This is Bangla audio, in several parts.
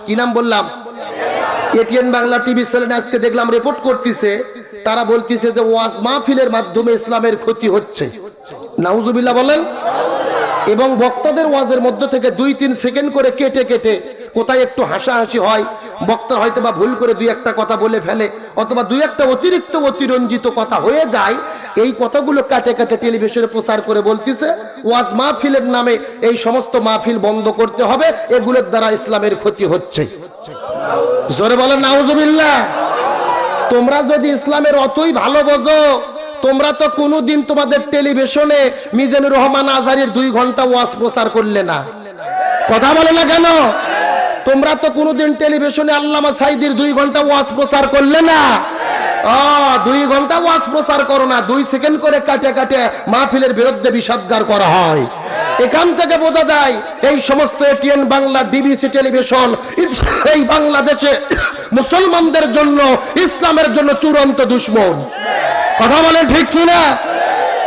কি নাম বললাম? এটিএন বাংলা টিভি চ্যানেলে আজকে দেখলাম রিপোর্ট করতেছে, তারা বলতেছে যে ওয়াজ মাহফিলের মাধ্যমে ইসলামের ক্ষতি হচ্ছে। নাউজুবিল্লাহ বলেন। এবং বক্তাদের ওয়াজের মধ্যে থেকে 2-3 সেকেন্ড করে কেটে কেটে কোথায় একটু হাসাহাসি হয়, বক্তা হয়তো বা ভুল করে 2-1টা কথা বলে ফেলে, অথবা 2-1টা অতিরিক্ত অতিরঞ্জিত কথা হয়ে যায়, এই কথাগুলো কাটে কাটে টেলিভিশনে প্রচার করে বলতেছে ওয়াজ মাহফিলের নামে এই সমস্ত মাহফিল বন্ধ করতে হবে, এগুলোর দ্বারা ইসলামের ক্ষতি হচ্ছে। জোরে বলেন নাউজুবিল্লাহ। তোমরা যদি ইসলামের অতই ভালো বোঝো, তোমরা তো কোনোদিন তোমাদের টেলিভিশনে মিজানুর রহমান আজহারীর 2 ঘন্টা ওয়াজ প্রচার করলে না। কথা বলে না কেন? তোমরা তো কোনোদিন টেলিভিশনে আল্লামা সাঈদীর 2 ঘন্টা ওয়াজ প্রচার করলে না। 2 ঘন্টা ওয়াজ প্রচার করো না, 2 সেকেন্ড করে কাটে কাটে মাহফিলের বিরুদ্ধে বিষাদগার করা হয়। এখান থেকে বোঝা যায় এই সমস্ত এটিএন বাংলা, ডিবিসি টেলিভিশন এই বাংলাদেশে মুসলমানদের জন্য, ইসলামের জন্য চূড়ান্ত দুশমন। কথা বলেন ঠিক কিনা?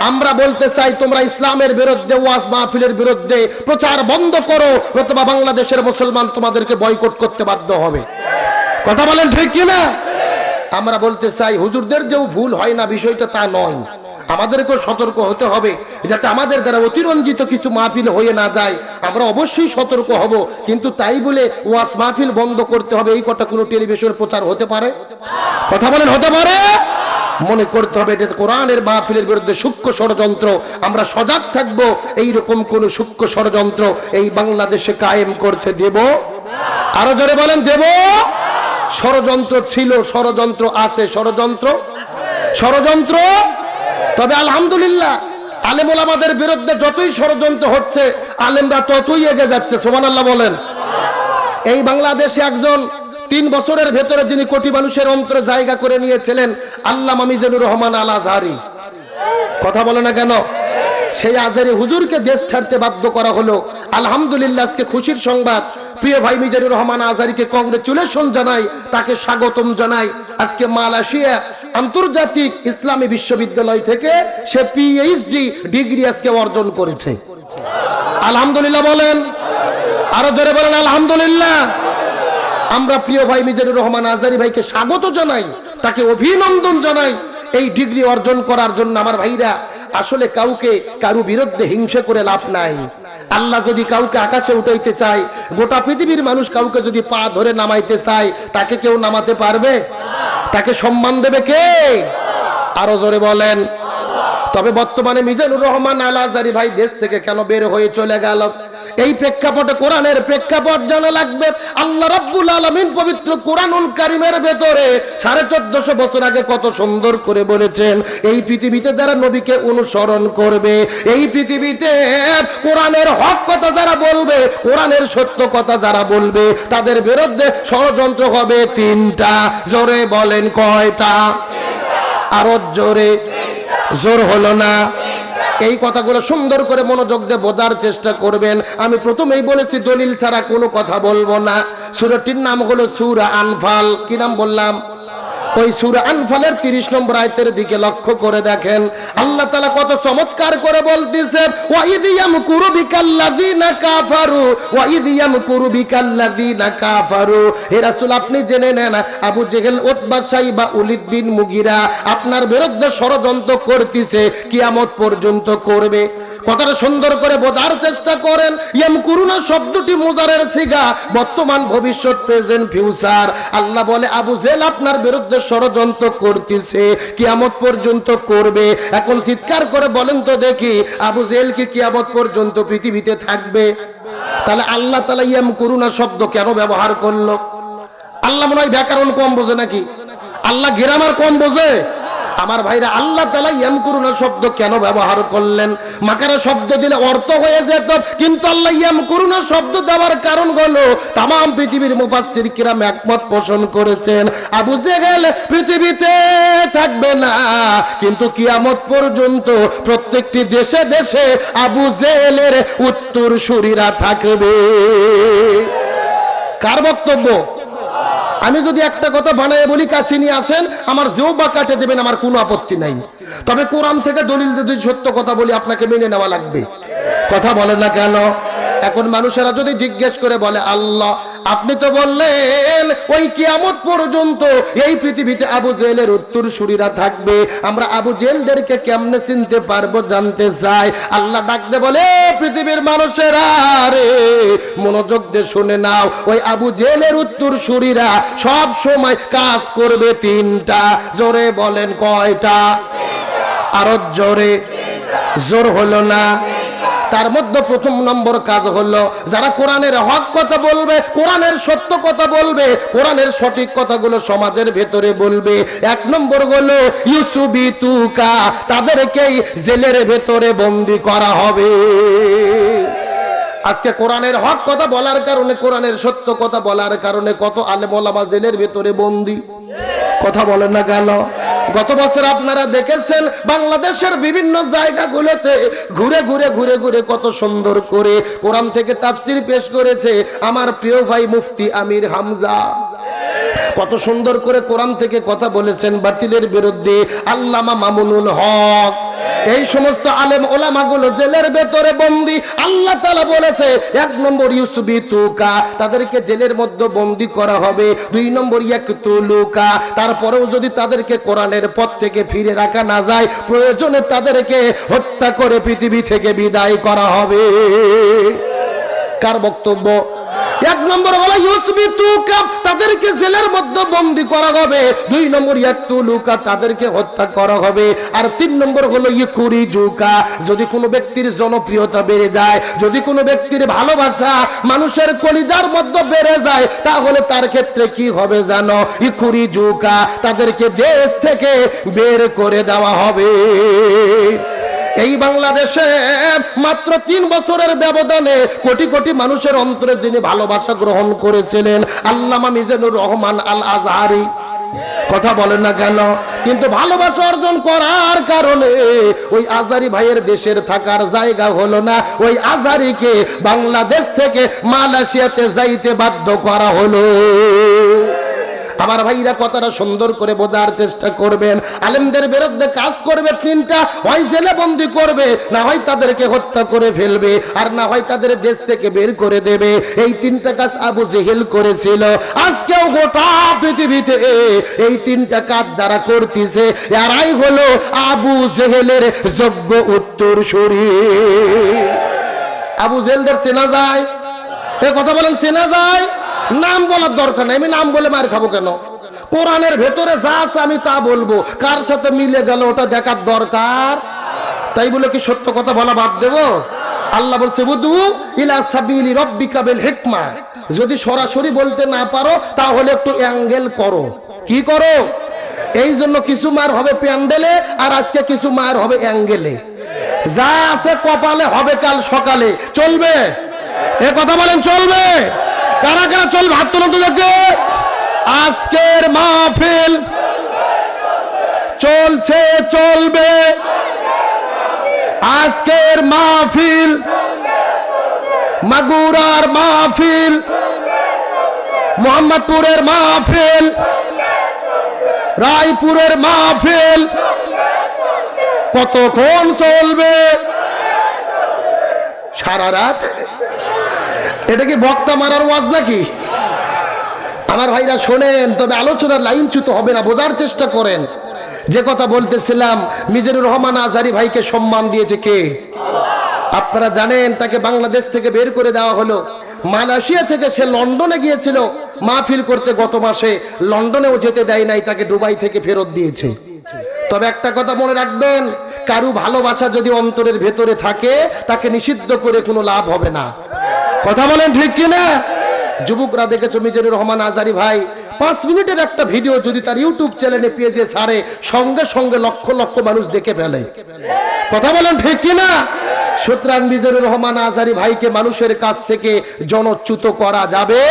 আমরা বলতে চাই তোমরা ইসলামের বিরুদ্ধে, ওয়াজ মাহফিলের বিরুদ্ধে প্রচার বন্ধ করো, নতুবা বাংলাদেশের মুসলমান তোমাদেরকে বয়কট করতে বাধ্য হবে। কথা বলেন ঠিক কিনা? আমরা বলতে চাই হুজুরদের যেও ভুল হয় না বিষয়টা তা নয়, আমাদেরকেও সতর্ক হতে হবে যাতে আমাদের দ্বারা অতিরঞ্জিত কিছু মাহফিল হয়ে না যায়। আমরা অবশ্যই সতর্ক হব, কিন্তু তাই বলে ওয়াজ মাহফিল বন্ধ করতে হবে এই কথা কোনো টেলিভিশন প্রচার হতে পারে? কথা বলেন হতে পারে? মনে করতে হবে এটা কোরআনের মাহফিলের বিরুদ্ধে সূক্ষ্ম ষড়যন্ত্র। আমরা সজাগ থাকবো, এইরকম কোন সূক্ষ্ম ষড়যন্ত্র এই বাংলাদেশে কায়েম করতে দেব। আরো জোরে বলেন দেব। ষড়যন্ত্র ছিল, ষড়যন্ত্র আছে, ষড়যন্ত্র। তবে আলহামদুলিল্লাহ আলেম ওলামাদের বিরুদ্ধে যতই ষড়যন্ত্র হচ্ছে, আলেমরা ততই এগিয়ে যাচ্ছে। সুবহানাল্লাহ বলেন। এই বাংলাদেশে একজন 3 বছরের ভেতরে যিনি কোটি মানুষের অন্তরে জায়গা করে নিয়েছিলেন, আল্লামা মিজানুর রহমান আল আজহারী। কথা বলে না কেন? সেই আজহারী হুজুরকে দেশ ছাড়তে বাধ্য করা হলো। আলহামদুলিল্লাহ আজকে খুশির সংবাদ, প্রিয় ভাই মিজানুর রহমান আজহারীকে কংগ্রেচুলেশন জানাই, তাকে স্বাগতম জানাই। আজকে মালয়েশিয়া আন্তর্জাতিক ইসলামী বিশ্ববিদ্যালয় থেকে সে পিএইচডি ডিগ্রি আজকে অর্জন করেছে। আলহামদুলিল্লাহ বলেন। আরো জোরে বলেন আলহামদুলিল্লাহ। আমরা প্রিয় ভাই মিজানুর রহমান আজহারী ভাইকে স্বাগত জানাই, তাকে অভিনন্দন জানাই এই ডিগ্রি অর্জন করার জন্য। আমার ভাইরা, আসলে কাউকে কারো বিরুদ্ধে হিংসা করে লাভ নাই। আল্লাহ যদি কাউকে আকাশে উঠাইতে চায়, গোটা পৃথিবীর মানুষ কাউকে যদি পা ধরে নামাইতে চায়, তাকে কেউ নামাতে পারবে? তাকে সম্মান দেবে কে? আরো জোরে বলেন। তবে বর্তমানে মিজানুর রহমান আল আজহারী ভাই দেশ থেকে কেন বের হয়ে চলে গেল, এই প্রেক্ষাপটে কোরআনের প্রেক্ষাপট জানা লাগবে। আল্লাহ রাব্বুল আলামিন পবিত্র কোরআনুল কারীমের ভেতরে 1450 বছর আগে কত সুন্দর করে বলেছেন, এই পৃথিবীতে যারা নবীকে অনুসরণ করবে, এই পৃথিবীতে কোরআনের হক কথা যারা বলবে, কোরআনের সত্য কথা যারা বলবে, তাদের বিরুদ্ধে ষড়যন্ত্র হবে 3টা। জোরে বলেন কয়টা? আরো জোরে। জোর হলো না। এই কথাগুলো সুন্দর করে মনোযোগ দিয়ে বোঝার চেষ্টা করবেন। আমি প্রথমেই বলেছি দলিল ছাড়া কোনো কথা বলবো না। সূরাটির নাম হলো সূরা আনফাল। কি নাম বললাম? ওই সূরা আনফালের 30 নম্বর আয়াতের দিকে লক্ষ্য করে দেখেন, আল্লাহ তাআলা কত চমৎকার করে বলতেছে, ওয়া ইয ইয়ামকুরু বিকাল্লাযিনা কাফারু ওয়া ইয ইয়ামকুরু বিকাল্লাযিনা কাফারু। হে রাসূল, আপনি জেনে নেন আবু জেহেল, উতবা, সাইবা, উলিদ বিন মুগিরা আপনার বিরুদ্ধে ষড়যন্ত্র করতেছে, কিয়ামত পর্যন্ত করবে। কথাটা সুন্দর করে বোঝার চেষ্টা করেন। ইয়ামকুরুনা শব্দটি মুজারের সিগা, বর্তমান, ভবিষ্যৎ, প্রেজেন্ট, ফিউচার। আল্লাহ বলে আবু জেহেল আপনার বিরুদ্ধে ষড়যন্ত্র করতেছে, কিয়ামত পর্যন্ত করবে। এখন চিৎকার করে বলেন তো দেখি, আবু জেহেল কি কিয়ামত পর্যন্ত পৃথিবীতে থাকবে? তাহলে আল্লাহ তাআলা ইয়ামকুরুনা শব্দ কেন ব্যবহার করলো? আল্লাহ মনে হয় ব্যাকরণ কম বোঝে নাকি? আল্লাহ গ্রামার কম বোঝে? আমার ভাইরা, আল্লাহ তাআলা ইয়ামকুরুনা শব্দ কেন ব্যবহার করলেন? মাকারা শব্দ দিলে অর্থ হয়ে যেত, কিন্তু আল্লাহ ইয়ামকুরুনা শব্দ দেওয়ার কারণ হলো तमाम পৃথিবীর মুফাসসির কিরাম একমত পোষণ করেছেন, আবু জেহেল পৃথিবীতে থাকবে না, কিন্তু কিয়ামত পর্যন্ত প্রত্যেকটি দেশে দেশে আবু জেহেলের উত্তরসূরিরা থাকবে। কার বক্তব্য? আমি যদি একটা কথা বানায় বলি, কাছে নিয়ে আসেন, আমার জিহ্বা কাটে দেবেন, আমার কোনো আপত্তি নাই। তবে কোরআন থেকে দলিল যদি সত্য কথা বলি, আপনাকে মেনে নেওয়া লাগবে। কথা বলেন না কেন? এখন মানুষেরা যদি জিজ্ঞেস করে বলে, আল্লাহ আপনি তো বললেন ওই কিয়ামত পর্যন্ত এই পৃথিবীতে আবু জেহেলের উত্তরসূরিরা থাকবে, আমরা আবু জেহেলদেরকে কেমনে চিনতে পারবো জানতে চাই। আল্লাহ ডাকতে বলে, পৃথিবীর মানুষেরা রে, মনোযোগ দিয়ে শুনে নাও, ওই আবু জেহেলের উত্তরসূরিরা সব সময় কাজ করবে তিনটা। জোরে বলেন কয়টা? আরো জোরে। জোর হলো না? তার মধ্যে প্রথম নম্বর কাজ হলো, যারা কোরআনের হক কথা বলবে, কোরআনের সত্য কথা বলবে, কোরআনের সঠিক কথাগুলো সমাজের ভেতরে বলবে। এক নম্বর হলো ইউসুবিতুকা, তাদেরকেই জেলের ভেতরে বন্দী করা হবে। আজকে কোরআনের হক কথা বলার কারণে, কোরআনের সত্য কথা বলার কারণে কত আলেম ওলামা জেলের ভেতরে বন্দী। কথা বলেন না কেন? গত বছর আপনারা দেখেছেন বাংলাদেশের বিভিন্ন জায়গাগুলোতে ঘুরে ঘুরে ঘুরে ঘুরে কত সুন্দর করে কোরআন থেকে তাফসীর পেশ করেছে আমার প্রিয় ভাই মুফতি আমির হামজা। কত সুন্দর করে কোরআন থেকে কথা বলেছেন বাতিলের বিরুদ্ধে আল্লামা মামুনুল হক। এই সমস্ত আলেম ওলামাগুলো জেলের ভেতরে বন্দী। আল্লাহ তাআলা বলেছে, এক নম্বর ইউসুবিতুকা, তাদেরকে জেলের মধ্যে বন্দী করা হবে। দুই নম্বর ইয়াকতুলুকা, তারপরেও যদি তাদেরকে কোরআনের পথ থেকে ফিরে রাখা না যায়, প্রয়োজনে তাদেরকে হত্যা করে পৃথিবী থেকে বিদায় করা হবে। কার বক্তব্য? এক নম্বর হলো ইউসবিতুকা, তাদেরকে জেলের মধ্যে বন্দী করা হবে। দুই নম্বর ইয়াকতুলুকা, তাদেরকে হত্যা করা হবে। আর তিন নম্বর হলো ইকুরিজুকা, যদি কোনো ব্যক্তির জনপ্রিয়তা বেড়ে যায়, যদি কোনো ব্যক্তির ভালোবাসা মানুষের কলিজার মধ্যে বেড়ে যায়, তাহলে তার ক্ষেত্রে কি হবে জানো? ইকুরিজুকা, তাদেরকে দেশ থেকে বের করে দেওয়া হবে। এই বাংলাদেশে মাত্র 3 বছরের ব্যবধানে কোটি কোটি মানুষের অন্তরে যিনি ভালোবাসা গ্রহণ করেছিলেন, আল্লামা মিজানুর রহমান আল আজহারি। কথা বলেন না কেন? কিন্তু ভালোবাসা অর্জন করার কারণে ওই আজহারি ভাইয়ের দেশের থাকার জায়গা হলো না, ওই আজহারিকে বাংলাদেশ থেকে মালয়েশিয়াতে যাইতে বাধ্য করা হলো। আমার ভাইরা কথাটা সুন্দর করে বোঝার চেষ্টা করবেন। আলেমদের বিরুদ্ধে কাজ করবে তিনটা, হয় জেলে বন্দী করবে, না হয় তাদেরকে হত্যা করে ফেলবে, আর না হয় তাদের দেশ থেকে বের করে দেবে। এই তিনটা কাজ আবু জেহেল করেছিল। আজকেও গোটা পৃথিবীতে এই তিনটা কাজ যারা করতেছে, এরাই হলো আবু জেহেলের যোগ্য উত্তরসূরি। আবু জেহেলদের চেনা যায়? এ কথা বলেন, চেনা যায়? নাম বলার দরকার নেই, আমি নাম বলে মার খাবো কেন? কোরআনের ভেতরে যা আছে আমি তা বলবো, কার সাথে মিলে গেল ওটা দেখার দরকার। তাই বলে কি সত্য কথা বলা বাদ দেব? আল্লাহ বলছে, বুদু ইলা সাবিলি রাব্বিকা বিল হিকমা, যদি সরাসরি বলতে না পারো তাহলে একটু অ্যাঙ্গেল করো। কি করো? এই জন্য কিছু মার হবে প্যান্ডেলে, আর আজকে কিছু মার হবে অ্যাঙ্গেলে। যা আছে কপালে হবে কাল সকালে। চলবে? এ কথা বলেন, চলবে? কারা কারা চলবে? হাত তুলুন তো দেখে। আজকের মাহফিল চলছে, চলবে। আজকের মাহফিল, মাগুরার মাহফিল, মোহাম্মদপুরের মাহফিল, রায়পুরের মাহফিল কতক্ষণ চলবে? সারা রাত। এটা কি বক্তা মারার ওয়াজ নাকি? আমার ভাইরা শোনেন, তবে আলোচনার লাইনচ্যুত হবে না, বোঝার চেষ্টা করেন। যে কথা বলতেছিলাম, মিজানুর রহমান আজহারি ভাইকে সম্মান দিয়েছে কে? আপনারা জানেন, তাকে বাংলাদেশ থেকে বের করে দেওয়া হলো। মালয়েশিয়া থেকে সে লন্ডনে গিয়েছিল মাহফিল করতে, গত মাসে লন্ডনেও যেতে দেয় নাই, তাকে দুবাই থেকে ফেরত দিয়েছে। তবে একটা কথা মনে রাখবেন, কারু ভালোবাসা যদি অন্তরের ভেতরে থাকে, তাকে নিষিদ্ধ করে কোনো লাভ হবে না। কথা বলেন ঠিক কিনা? যুবকরা দেখেছো, মিজানুর রহমান আজহারি ভাই 5 মিনিটের একটা ভিডিও যদি তার ইউটিউব চ্যানেলে পেজে ছাড়ে, সঙ্গে সঙ্গে লক্ষ লক্ষ মানুষ দেখে ফেলে। কথা বলেন ঠিক কিনা? সুতরাং মিজানুর রহমান আজহারি ভাইকে মানুষের কাছ থেকে জনচ্যুত করা যাবে,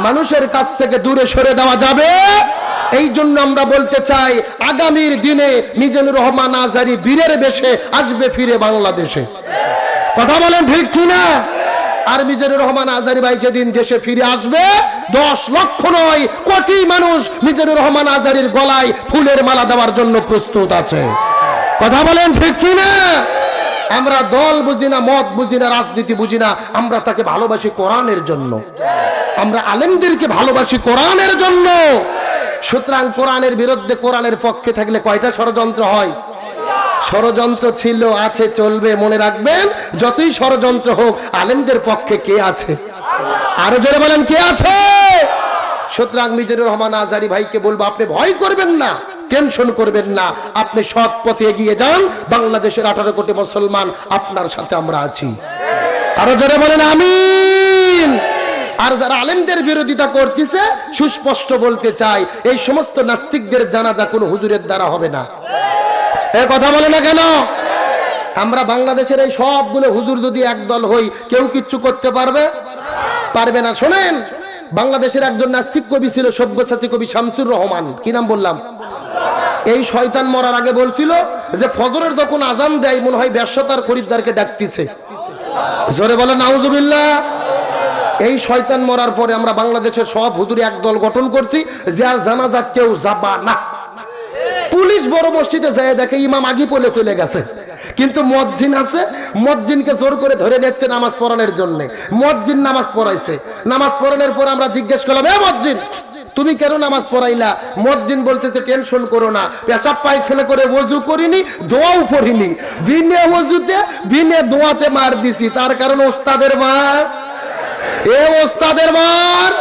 মানুষের কাছ থেকে দূরে সরে দেওয়া যাবে। এই জন্য আমরা বলতে চাই, আগামীর দিনে মিজানুর রহমান আজহারি বীরের বেশে আসবে ফিরে বাংলাদেশে। কথা বলেন ঠিক কিনা? আর মিজানুর রহমান আজহারি ভাই যেদিন দেশে ফিরে আসবে, 10 লক্ষ নয় কোটি মানুষ মিজানুর রহমান আজহারির গলায় ফুলের মালা দেওয়ার জন্য প্রস্তুত আছে। কথা বলেন ঠিক কিনা? আমরা দল বুঝি না, মত বুঝি না, রাজনীতি বুঝি না, আমরা তাকে ভালোবাসি কোরআনের জন্য। আমরা আলেমদেরকে ভালোবাসি কোরআনের জন্য। সুতরাং কোরআনের বিরুদ্ধে, কোরআনের পক্ষে থাকলে কয়টা ষড়যন্ত্র হয়? ষড়যন্ত্র ছিল, আছে, চলবে। মনে রাখবেন, যতই ষড়যন্ত্র হোক, আলেমদের পক্ষে কে আছে? আরো জোরে বলেন, কে আছে? সুতরাং মিজানুর রহমান আজহারী ভাইকে বলবো, আপনি ভয় করবেন না, টেনশন করবেন না, আপনি সৎ পথে এগিয়ে যান। বাংলাদেশের 18 কোটি মুসলমান আপনার সাথে আমরা আছি। আরো জোরে বলেন আমিন। আর যারা আলেমদের বিরোধিতা করতেছে, সুস্পষ্ট বলতে চাই, এই সমস্ত নাস্তিকদের জানাজা কোনো হুজুরের দ্বারা হবে না। এই কথা বলে না কেন? আমরা বাংলাদেশের এই সবগুলো হুজুর যদি একদল হই, কেউ কিচ্ছু করতে পারবে না। শোনেন, বাংলাদেশের একজন নাস্তিক কবি ছিল, সব্যসাচী কবি শামসুর রহমান। কি নাম বললাম? এই শয়তান মরার আগে বলছিল যে ফজরের যখন আজান দেয়, মনে হয় ব্যবসাতার খরিদ্দারকে ডাকতেছে। জোরে বলে নাউজুবিল্লাহ। এই শয়তান মরার পরে আমরা বাংলাদেশের সব হুজুর একদল গঠন করছি, যে আর জানাজা কেউ যাবা না। পুলিশ বড় মসজিদে যায়, দেখে ইমাম আগে পড়ে চলে গেছে, কিন্তু মজ্জিন আছে, মজ্জিনকে জোর করে ধরে নিচ্ছে নামাজ পড়ানোর জন্য। মজ্জিন নামাজ পড়াইছে, নামাজ পড়ানোর পর আমরা জিজ্ঞেস করলাম, এ মজ্জিন, তুমি কেন নামাজ পড়াইলা? মজ্জিন বলতেছে, টেনশন করো না, পেশাব পায়খানা করে ওযু করিনি, দোয়াও পড়িনি, বিনে ওযুতে বিনে দোয়াতে মার দিছি। তার কারণ ওস্তাদের মার। এ ওস্তাদের মার।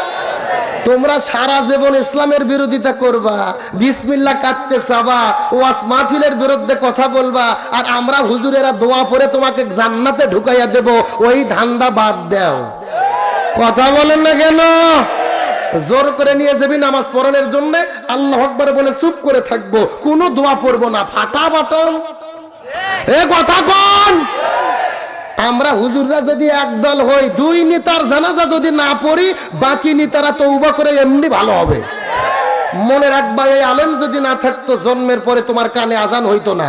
তোমরা সারা জীবন ইসলামের বিরোধিতা করবা, বিসমিল্লাহ কাটতে চাবা, ওয়াজ মাহফিলের বিরুদ্ধে কথা বলবা, আর আমরা হুজুরেরা দোয়া পড়ে তোমাকে জান্নাতে ঢুকাইয়া দেব, ওই ধান্দা বাদ দাও। কথা বলেন না কেন? জোর করে নিয়ে যাবি নামাজ পড়ানোর জন্য, আল্লাহু আকবার বলে চুপ করে থাকবো, কোনো দোয়া পড়বো না, ফাটা বাটন। এ কথা কোন? আমরা হুজুররা যদি একদল হই, দুই নেতার জানাজা যদি না পড়ি, বাকি নেতারা তওবা করে এমনি ভালো হবে। মনে রাখবা, এই আলেম যদি না থাকতো, জন্মের পরে তোমার কানে আজান হইতো না।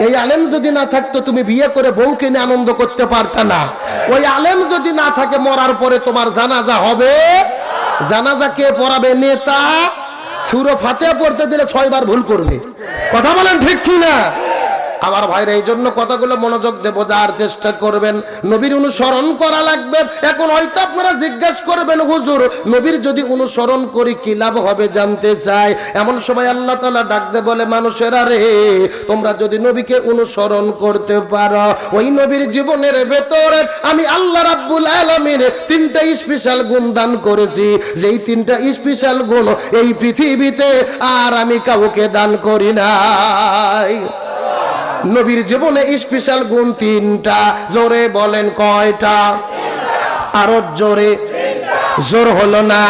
এই আলেম যদি না থাকতো, তুমি বিয়ে করে বউকে নিয়ে আনন্দ করতে পারতা না। ওই আলেম যদি না থাকে, মরার পরে তোমার জানাজা হবে। জানাজা কে পড়াবে? নেতা। সূরা ফাতিহা পড়তে দিলে 6 বার ভুল করবে। কথা বলেন ঠিক কি না? আমার ভাইরা, এই জন্য কথাগুলো মনোযোগ দিয়ে বোঝার চেষ্টা করবেন। নবীর অনুসরণ করা লাগবে। এখন হয়তো আপনারা জিজ্ঞাসা করবেন, হুজুর, নবীর যদি অনুসরণ করি কি লাভ হবে জানতে চাই। এমন সময় আল্লাহ তাআলা ডাক দিয়ে বলে, মানুষেরা রে, তোমরা যদি নবীকে অনুসরণ করতে পারো, ওই নবীর জীবনের ভেতরে আমি আল্লাহ রাব্বুল আলামিন 3টা স্পেশাল গুণ দান করেছি, যেই 3টা স্পেশাল গুণ এই পৃথিবীতে আর আমি কাউকে দান করি নাই। নবীর জীবনে স্পেশাল গুণ 3টা। জোরে বলেন কয়টা? আরো জোরে। জোর হলো না?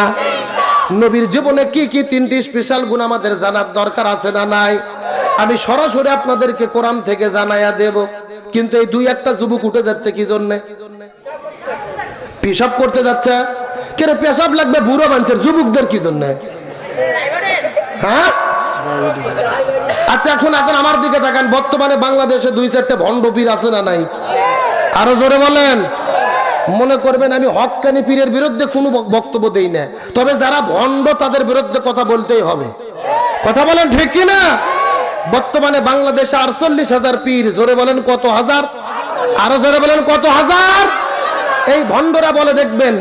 নবীর জীবনে কি কি 3টি স্পেশাল গুণ আমাদের জানার দরকার আছে না নাই? আমি সরাসরি আপনাদেরকে কোরআন থেকে জানাইয়া দেব, কিন্তু এই 2-1টা যুবক উঠে যাচ্ছে কি জন্য? পেশাব করতে যাচ্ছে। কেন পেশাব লাগবে বুড়ো মানুষের, যুবকদের কি জন্য? হ্যাঁ, আচ্ছা, এখন আমার দিকে তাকান। বর্তমানে বাংলাদেশে 2-4টে ভণ্ড পীর আছে না নাই? আরো জোরে বলেন। মনে করবেন আমি হক্কানি পীরের বিরুদ্ধে কোনো বক্তব্য দেই না, তবে যারা ভণ্ড তাদের বিরুদ্ধে কথা বলতেই হবে। কথা বলেন ঠিক কি না? বর্তমানে বাংলাদেশে 48,000 পীর। জোরে বলেন কত হাজার? আরো জোরে বলেন কত হাজার? এই ভণ্ডরা বলে, দেখবেন